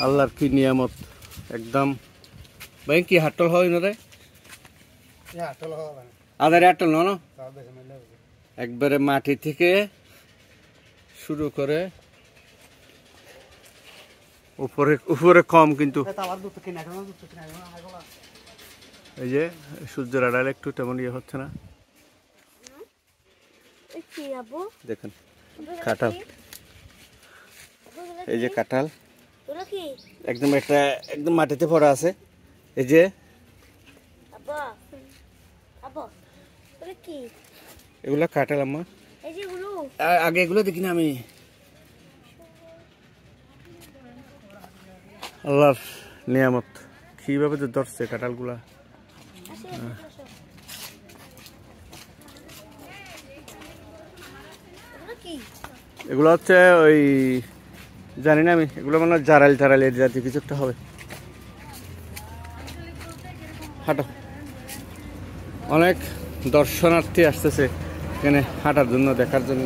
আল্লাহর কি নিয়ামত একদম। ভাই কি হাটল হয় না রে? আদার হাটল না একবারে মাটি থেকে শুরু করে উপরে উপরে কম, কিন্তু এই যে সূর্যের আড়ালে একটু তেমন ইয়ে হচ্ছে না। দেখুন কাঁঠাল, এই যে কাঁঠাল একদম একটা একদম মাটিতে পড়া আছে। এই যে এগুলা কাঁঠাল আম্মা, আগে এগুলো দেখি না আমি। আল্লাহর নিয়ামত কিভাবে যে ধরছে কাঁঠালগুলা। এগুলো হচ্ছে ওই জানি না আমি, এগুলো মানে জারাল টারাল এর জাতীয় কিছু একটা হবে। হাঁটো, অনেক দর্শনার্থী আসতেছে এখানে হাঁটার জন্য, দেখার জন্য।